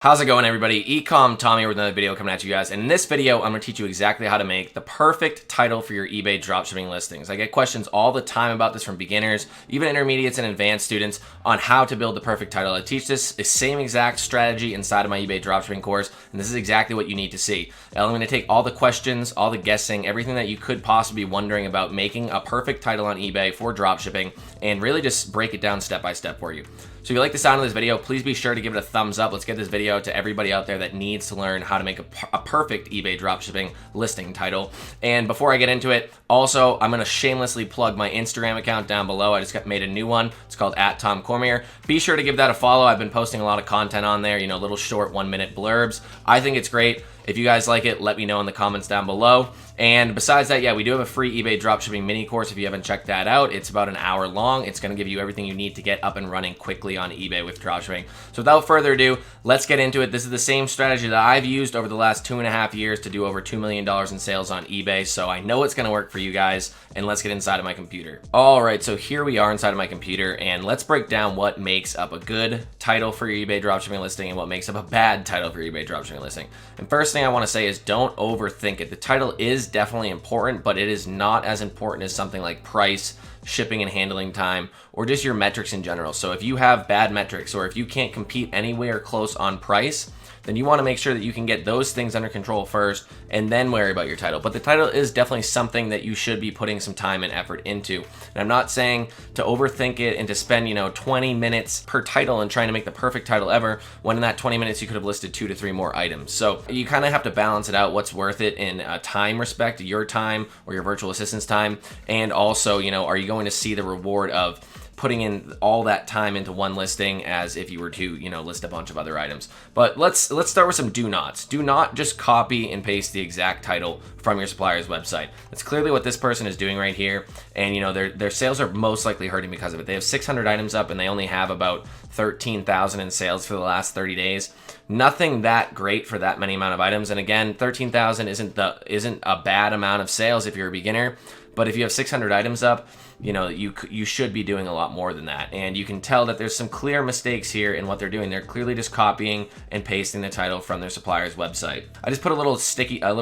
How's it going, everybody? Ecom Tommy here with another video coming at you guys. And in this video, I'm going to teach you exactly how to make the perfect title for your eBay dropshipping listings. I get questions all the time about this from beginners, even intermediates and advanced students, on how to build the perfect title. I teach this same exact strategy inside of my eBay dropshipping course, and this is exactly what you need to see. I'm going to take all the questions, all the guessing, everything that you could possibly be wondering about making a perfect title on eBay for dropshipping, and really just break it down step by step for you. So if you like the sound of this video, please be sure to give it a thumbs up. Let's get this video out to everybody out there that needs to learn how to make a perfect eBay dropshipping listing title. And before I get into it, also, I'm going to shamelessly plug my Instagram account down below. I just made a new one. It's called @TomCormier. Be sure to give that a follow. I've been posting a lot of content on there, little short 1-minute blurbs. I think it's great. If you guys like it, let me know in the comments down below. And besides that, yeah, we do have a free eBay dropshipping mini course if you haven't checked that out. It's about an hour long. It's going to give you everything you need to get up and running quickly on eBay with dropshipping. So without further ado, let's get into it. This is the same strategy that I've used over the last 2.5 years to do over $2 million in sales on eBay. So I know it's going to work for you guys. And let's get inside of my computer. All right, so here we are inside of my computer, and let's break down what makes up a good title for your eBay dropshipping listing and what makes up a bad title for your eBay dropshipping listing. And first thing I want to say is don't overthink it. The title is definitely important, but it is not as important as something like price, shipping and handling time, or just your metrics in general. So if you have bad metrics, or if you can't compete anywhere close on price, then you want to make sure that you can get those things under control first and then worry about your title. But the title is definitely something that you should be putting some time and effort into. And I'm not saying to overthink it and to spend, 20 minutes per title and trying to make the perfect title ever, when in that 20 minutes you could have listed 2 to 3 more items. So you kind of have to balance it out, what's worth it in time respect, your time or your virtual assistant's time. And also, are you going to see the reward of putting in all that time into one listing as if you were to, list a bunch of other items. But let's start with some do nots. Do not just copy and paste the exact title from your supplier's website. That's clearly what this person is doing right here. And their sales are most likely hurting because of it. They have 600 items up and they only have about 13,000 in sales for the last 30 days. Nothing that great for that many amount of items. And again, 13,000 isn't a bad amount of sales if you're a beginner. But if you have 600 items up, you should be doing a lot more than that. And you can tell that there's some clear mistakes here in what they're doing. They're clearly just copying and pasting the title from their supplier's website. I just put a little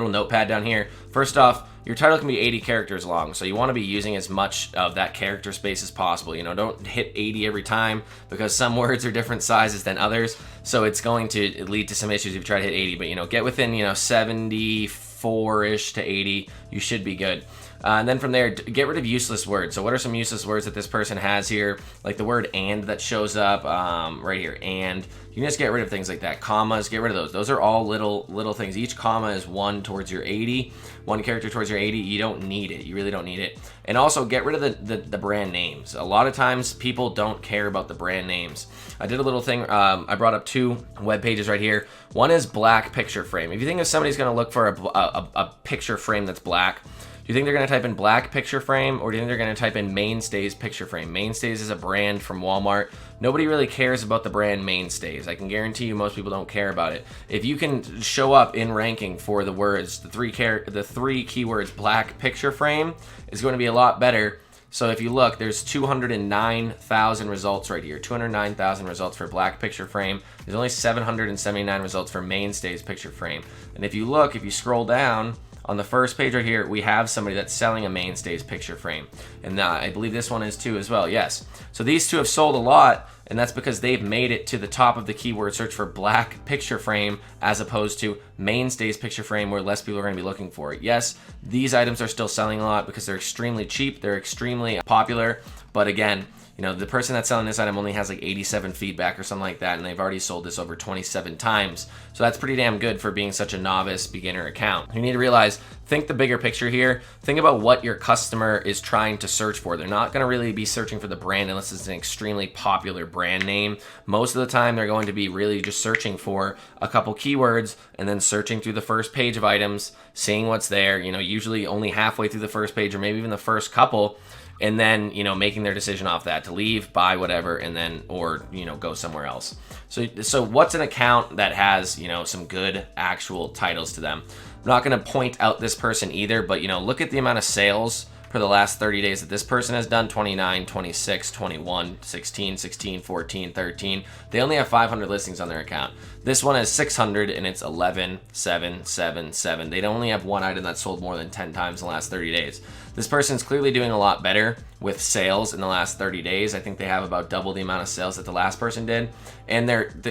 notepad down here. First off, your title can be 80 characters long, so you want to be using as much of that character space as possible. Don't hit 80 every time because some words are different sizes than others, so it's going to lead to some issues if you try to hit 80. But get within 74-ish to 80, you should be good. And then from there, get rid of useless words. So what are some useless words that this person has here? Like the word "and" that shows up right here. And you can just get rid of things like that. Commas, get rid of those. Those are all little things. Each comma is 1 towards your 80. 1 character towards your 80. You don't need it. You really don't need it. And also get rid of the brand names. A lot of times people don't care about the brand names. I did a little thing. I brought up 2 web pages right here. One is black picture frame. If you think if somebody's going to look for a picture frame that's black, do you think they're going to type in black picture frame, or do you think they're going to type in Mainstays picture frame? Mainstays is a brand from Walmart. Nobody really cares about the brand Mainstays. I can guarantee you most people don't care about it. If you can show up in ranking for the words, the three keywords black picture frame is going to be a lot better. So if you look, there's 209,000 results right here. 209,000 results for black picture frame. There's only 779 results for Mainstays picture frame. And if you scroll down, on the first page right here, we have somebody that's selling a Mainstays picture frame. And I believe this one is too as well, yes. So these two have sold a lot, and that's because they've made it to the top of the keyword search for black picture frame as opposed to Mainstays picture frame, where less people are going to be looking for it. Yes, these items are still selling a lot because they're extremely cheap, they're extremely popular, but again, the person that's selling this item only has like 87 feedback or something like that, and they've already sold this over 27 times. So that's pretty damn good for being such a novice beginner account. You need to realize, think the bigger picture here. Think about what your customer is trying to search for. They're not going to really be searching for the brand unless it's an extremely popular brand name. Most of the time, they're going to be really just searching for a couple keywords and then searching through the first page of items, seeing what's there, usually only halfway through the first page or maybe even the first couple, and then making their decision off that to leave, buy whatever, and then or go somewhere else. So what's an account that has some good actual titles to them? I'm not going to point out this person either, but look at the amount of sales for the last 30 days that this person has done, 29, 26, 21, 16, 16, 14, 13. They only have 500 listings on their account. This one has 600 and it's 11, 7, 7, 7. They only have one item that sold more than 10 times in the last 30 days. This person's clearly doing a lot better with sales in the last 30 days. I think they have about double the amount of sales that the last person did. And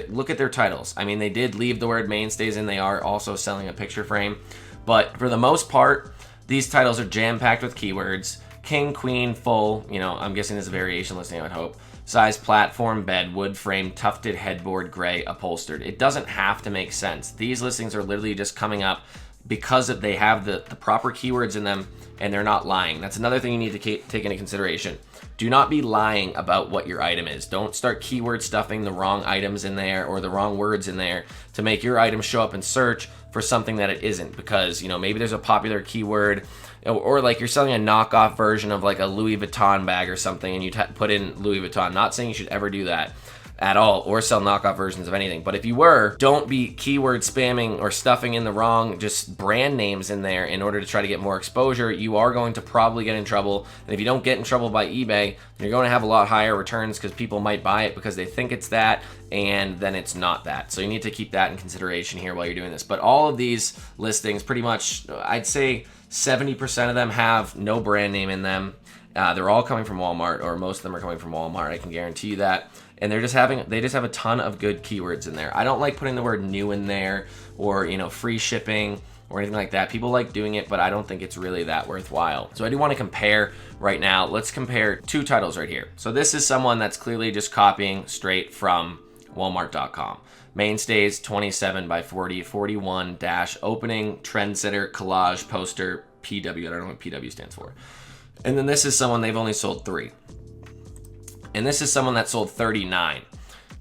look at their titles. I mean, they did leave the word mainstays in. They are also selling a picture frame. But for the most part, these titles are jam-packed with keywords. King, queen, full, I'm guessing there's a variation listing, I would hope. Size, platform, bed, wood frame, tufted headboard, gray, upholstered. It doesn't have to make sense. These listings are literally just coming up because they have the proper keywords in them and they're not lying. That's another thing you need to take into consideration. Do not be lying about what your item is. Don't start keyword stuffing the wrong items in there or the wrong words in there to make your item show up in search for something that it isn't, because maybe there's a popular keyword, or like you're selling a knockoff version of like a Louis Vuitton bag or something and you put in Louis Vuitton. Not saying you should ever do that at all or sell knockoff versions of anything, but if you were, don't be keyword spamming or stuffing in the wrong just brand names in there in order to try to get more exposure. You are going to probably get in trouble, and if you don't get in trouble by eBay, you're going to have a lot higher returns because people might buy it because they think it's that and then it's not that. So you need to keep that in consideration here while you're doing this. But all of these listings, pretty much, I'd say 70% of them have no brand name in them. They're all coming from Walmart, or most of them are coming from Walmart. I can guarantee you that. And they just have a ton of good keywords in there. I don't like putting the word new in there or, free shipping or anything like that. People like doing it, but I don't think it's really that worthwhile. So I do want to compare right now. Let's compare two titles right here. So this is someone that's clearly just copying straight from Walmart.com. Mainstays 27 by 40, 41 dash opening, trendsetter, collage, poster, PW. I don't know what PW stands for. And then this is someone, they've only sold 3. And this is someone that sold 39.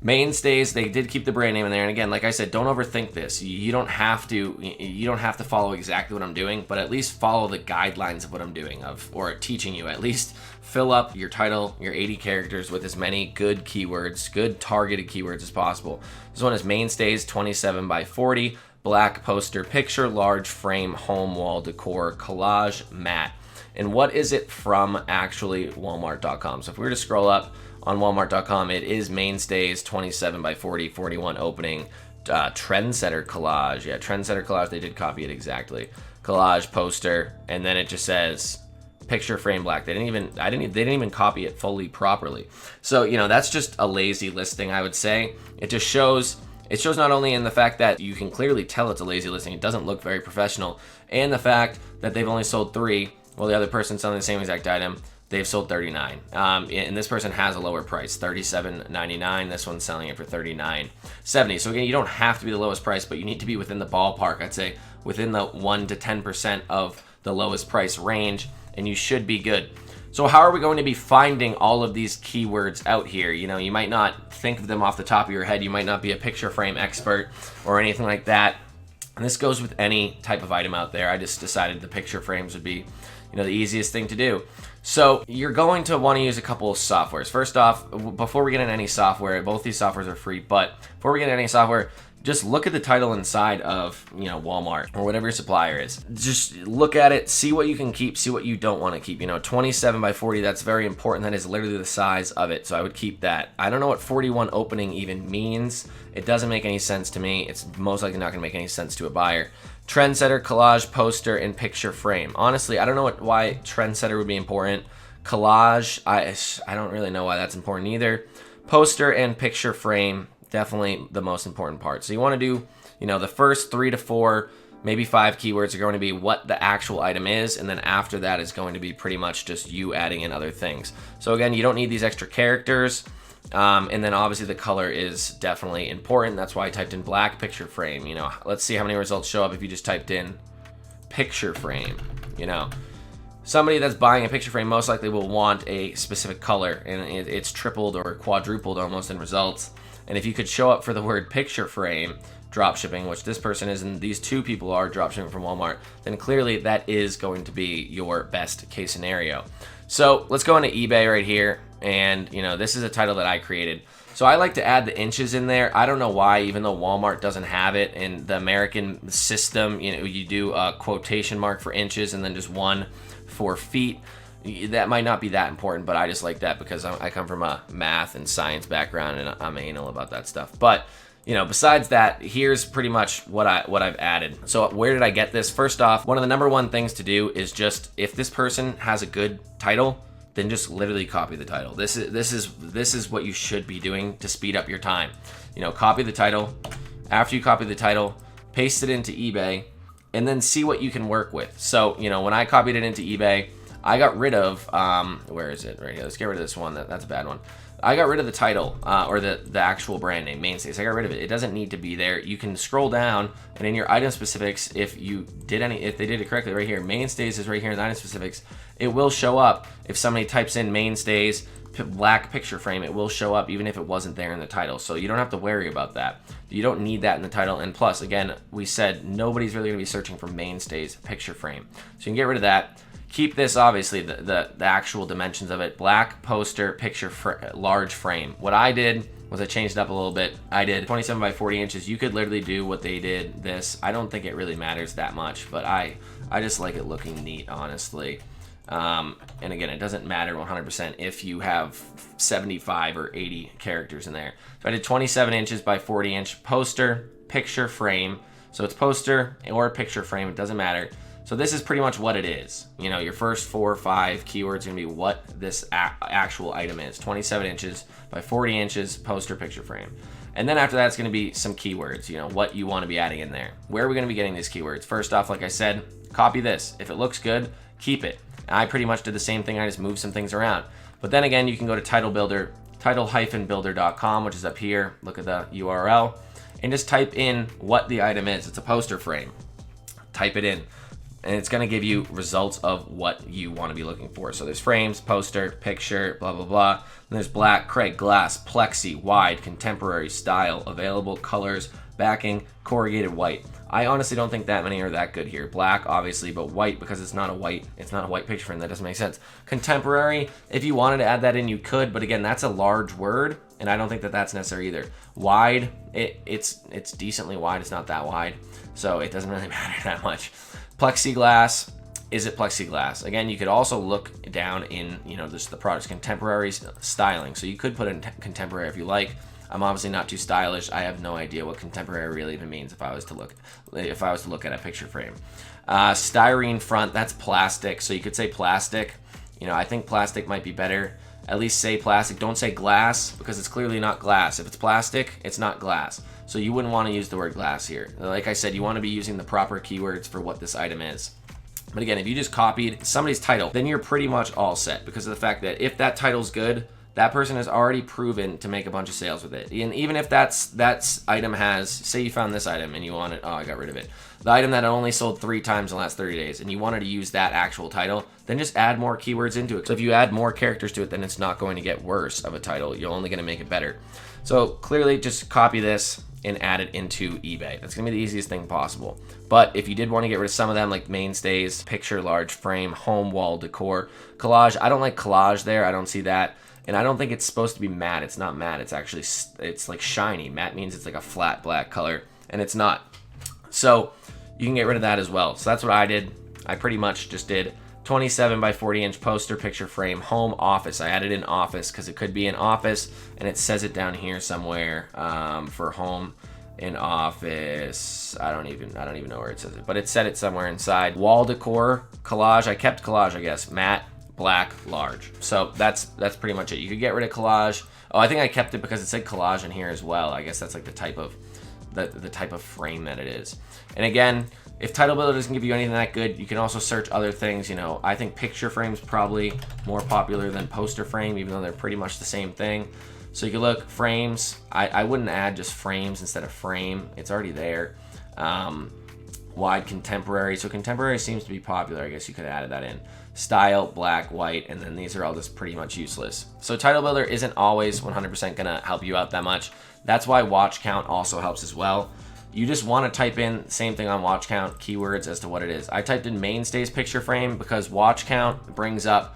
Mainstays, they did keep the brand name in there. And again, like I said, don't overthink this. You don't have to follow exactly what I'm doing, but at least follow the guidelines of what I'm doing, or teaching you. At least fill up your title, your 80 characters with as many good keywords, good targeted keywords as possible. This one is Mainstays 27 by 40, black poster, picture, large frame, home wall decor, collage, matte. And what is it from actually Walmart.com? So if we were to scroll up on Walmart.com, it is Mainstays 27 by 40, 41 opening, trendsetter collage. Yeah, trendsetter collage, they did copy it exactly. Collage, poster, and then it just says picture frame black. They didn't even copy it fully properly. So, that's just a lazy listing, I would say. It shows not only in the fact that you can clearly tell it's a lazy listing, it doesn't look very professional, and the fact that they've only sold 3, while the other person's selling the same exact item, they've sold 39. And this person has a lower price, $37.99. This one's selling it for $39.70. So again, you don't have to be the lowest price, but you need to be within the ballpark. I'd say within the 1 to 10% of the lowest price range, and you should be good. So how are we going to be finding all of these keywords out here? You might not think of them off the top of your head. You might not be a picture frame expert or anything like that. And this goes with any type of item out there. I just decided the picture frames would be the easiest thing to do. So you're going to want to use a couple of softwares. First off, before we get into any software, both these softwares are free, but before we get into any software, just look at the title inside of Walmart or whatever your supplier is. Just look at it, see what you can keep, see what you don't want to keep. 27 by 40, that's very important. That is literally the size of it, so I would keep that. I don't know what 41 opening even means. It doesn't make any sense to me. It's most likely not going to make any sense to a buyer. Trendsetter, collage, poster, and picture frame. Honestly, I don't know why trendsetter would be important. Collage, I don't really know why that's important either. Poster and picture frame, definitely the most important part. So you want to do, the first 3 to 4, maybe 5 keywords are going to be what the actual item is, and then after that is going to be pretty much just you adding in other things. So again, you don't need these extra characters. And then obviously the color is definitely important. That's why I typed in black picture frame. Let's see how many results show up if you just typed in picture frame. Somebody that's buying a picture frame most likely will want a specific color, and it's tripled or quadrupled almost in results. And if you could show up for the word picture frame dropshipping, which this person is and these 2 people are dropshipping from Walmart, then clearly that is going to be your best case scenario. So let's go into eBay right here. And, this is a title that I created. So I like to add the inches in there. I don't know why, even though Walmart doesn't have it. In the American system, you do a quotation mark for inches and then just 1 for feet. that might not be that important, but I just like that because I come from a math and science background and I'm anal about that stuff. But besides that, here's pretty much what I've added. So where did I get this? First off, one of the number one things to do is just, if this person has a good title, then just literally copy the title. This is what you should be doing to speed up your time. Copy the title. After you copy the title, paste it into eBay, and then see what you can work with. So, when I copied it into eBay, I got rid of, where is it? Right here. Let's get rid of this one. That's a bad one. I got rid of the title, or the actual brand name, Mainstays. I got rid of it. It doesn't need to be there. You can scroll down, and in your item specifics, if they did it correctly right here, Mainstays is right here in the item specifics. It will show up if somebody types in Mainstays black picture frame. It will show up even if it wasn't there in the title. So you don't have to worry about that. You don't need that in the title. And plus, again, we said nobody's really going to be searching for Mainstays picture frame. So you can get rid of that. Keep this, obviously, the actual dimensions of it. Black poster picture large frame. What I did was I changed it up a little bit. I did 27 by 40 inches. You could literally do what they did this. I don't think it really matters that much, but I just like it looking neat, honestly. And again, it doesn't matter 100% if you have 75 or 80 characters in there. So I did 27 inches by 40 inch poster picture frame. So it's poster or picture frame. It doesn't matter. So this is pretty much what it is. Your first 4 or 5 keywords are gonna be what this actual item is. 27 inches by 40 inches, poster, picture frame. And then after that, it's gonna be some keywords, what you wanna be adding in there. Where are we gonna be getting these keywords? First off, like I said, copy this. If it looks good, keep it. I pretty much did the same thing. I just moved some things around. But then again, you can go to Title Builder, title-builder.com, which is up here. Look at the URL, and just type in what the item is. It's a poster frame. Type it in. And it's gonna give you results of what you wanna be looking for. So there's frames, poster, picture, blah, blah, blah. And there's black, Craig, glass, plexi, wide, contemporary, style, available colors, backing, corrugated white. I honestly don't think that many are that good here. Black, obviously, but white, because it's not a white picture frame. That doesn't make sense. Contemporary, if you wanted to add that in, you could, but again, that's a large word, and I don't think that that's necessary either. Wide, it's decently wide. It's not that wide, so it doesn't really matter that much. Plexiglass, is it plexiglass? Again, you could also look down in, just the product's contemporary styling. So you could put in contemporary if you like. I'm obviously not too stylish. I have no idea what contemporary really even means if I was to look at a picture frame. Styrene front, that's plastic. So you could say plastic. I think plastic might be better. At least say plastic. Don't say glass, because it's clearly not glass. If it's plastic, it's not glass. So you wouldn't want to use the word glass here. Like I said, you want to be using the proper keywords for what this item is. But again, if you just copied somebody's title, then you're pretty much all set, because of the fact that if that title's good, that person has already proven to make a bunch of sales with it. And even if that item has, say you found this item and you want it, oh, I got rid of it. The item that only sold 3 times in the last 30 days, and you wanted to use that actual title, then just add more keywords into it. So if you add more characters to it, then it's not going to get worse of a title. You're only going to make it better. So clearly just copy this and add it into eBay. That's gonna be the easiest thing possible. But if you did want to get rid of some of them, like Mainstays, picture, large frame, home, wall, decor, collage, I don't like collage there. I don't see that. And I don't think it's supposed to be matte. It's not matte. It's actually, it's like shiny. Matte means it's like a flat black color, and it's not. So you can get rid of that as well. So that's what I did. I pretty much just did 27 by 40 inch poster, picture frame, home, office. I added in office because it could be an office, and it says it down here somewhere for home in office. I don't even know where it says it, but it said it somewhere inside. Wall decor, collage. I kept collage, I guess. Matte, black, large. So that's pretty much it. You could get rid of collage. Oh, I think I kept it because it said collage in here as well. I guess that's like the type of frame that it is. And again, if Title Builder doesn't give you anything that good, you can also search other things. I think picture frame's probably more popular than poster frame, even though they're pretty much the same thing. So you can look frames. I wouldn't add just frames instead of frame. It's already there. Wide, contemporary. So contemporary seems to be popular. I guess you could have added that in. Style, black, white, and then these are all just pretty much useless. So Title Builder isn't always 100% gonna help you out that much. That's why watch count also helps as well. You just want to type in same thing on watch count, keywords as to what it is. I typed in Mainstays picture frame because watch count brings up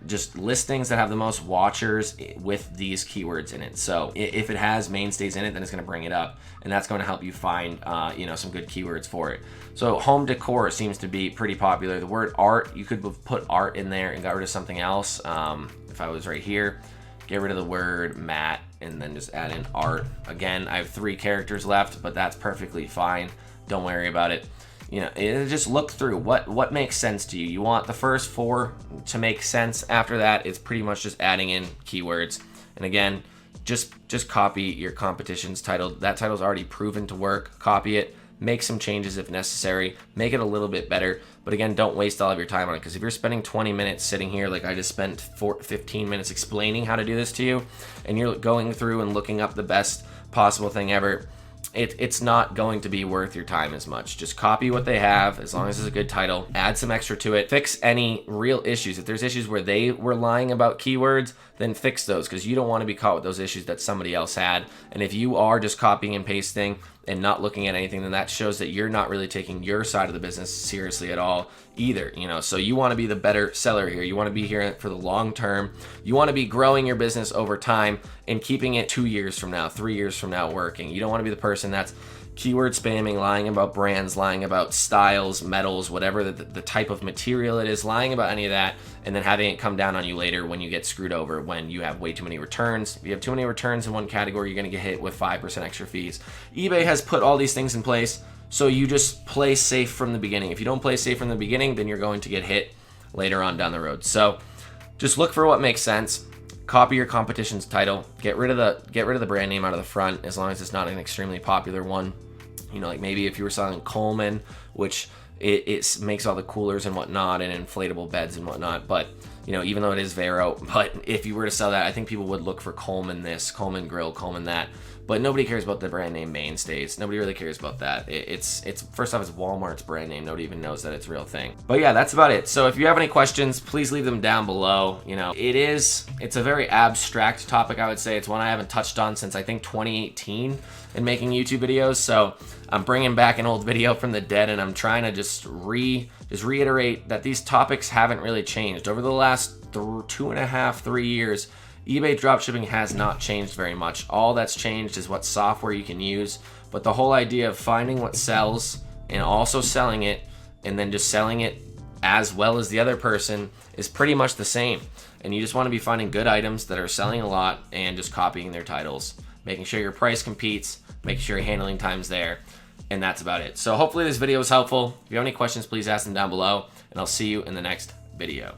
just listings that have the most watchers with these keywords in it. So if it has mainstays in it, then it's going to bring it up, and that's going to help you find some good keywords for it. So home decor seems to be pretty popular. The word art, you could put art in there and got rid of something else. If I was right here, get rid of the word matte and then just add in art. Again, I have 3 characters left, but that's perfectly fine. Don't worry about it. Just look through what makes sense to you. You want the first 4 to make sense. After that, it's pretty much just adding in keywords. And again, just copy your competition's title. That title's already proven to work. Copy it. Make some changes if necessary. Make it a little bit better. But again, don't waste all of your time on it, because if you're spending 20 minutes sitting here, like I just spent 15 minutes explaining how to do this to you, and you're going through and looking up the best possible thing ever, it's not going to be worth your time as much. Just copy what they have, as long as it's a good title, add some extra to it, fix any real issues. If there's issues where they were lying about keywords, then fix those, because you don't want to be caught with those issues that somebody else had. And if you are just copying and pasting and not looking at anything, then that shows that you're not really taking your side of the business seriously at all either. So you want to be the better seller here. You want to be here for the long term. You want to be growing your business over time and keeping it 2 years from now, 3 years from now working. You don't want to be the person that's keyword spamming, lying about brands, lying about styles, metals, whatever the type of material it is, lying about any of that, and then having it come down on you later when you get screwed over, when you have way too many returns. If you have too many returns in one category, you're going to get hit with 5% extra fees. eBay has put all these things in place, so you just play safe from the beginning. If you don't play safe from the beginning, then you're going to get hit later on down the road. So just look for what makes sense. Copy your competition's title. Get rid of the brand name out of the front, as long as it's not an extremely popular one. Like maybe if you were selling Coleman, which it makes all the coolers and whatnot and inflatable beds and whatnot, but even though it is Vero, but if you were to sell that, I think people would look for Coleman this, Coleman grill, Coleman that. But nobody cares about the brand name mainstays. Nobody really cares about that. It's first off, it's Walmart's brand name. Nobody even knows that it's a real thing. But yeah, that's about it. So if you have any questions, please leave them down below. It's a very abstract topic, I would say. It's one I haven't touched on since I think 2018 in making YouTube videos. So I'm bringing back an old video from the dead, and I'm trying to just reiterate that these topics haven't really changed over the last 2.5, 3 years. eBay dropshipping has not changed very much. All that's changed is what software you can use, but the whole idea of finding what sells and also selling it, and then just selling it as well as the other person, is pretty much the same. And you just want to be finding good items that are selling a lot and just copying their titles, making sure your price competes, making sure your handling time's there, and that's about it. So hopefully this video was helpful. If you have any questions, please ask them down below, and I'll see you in the next video.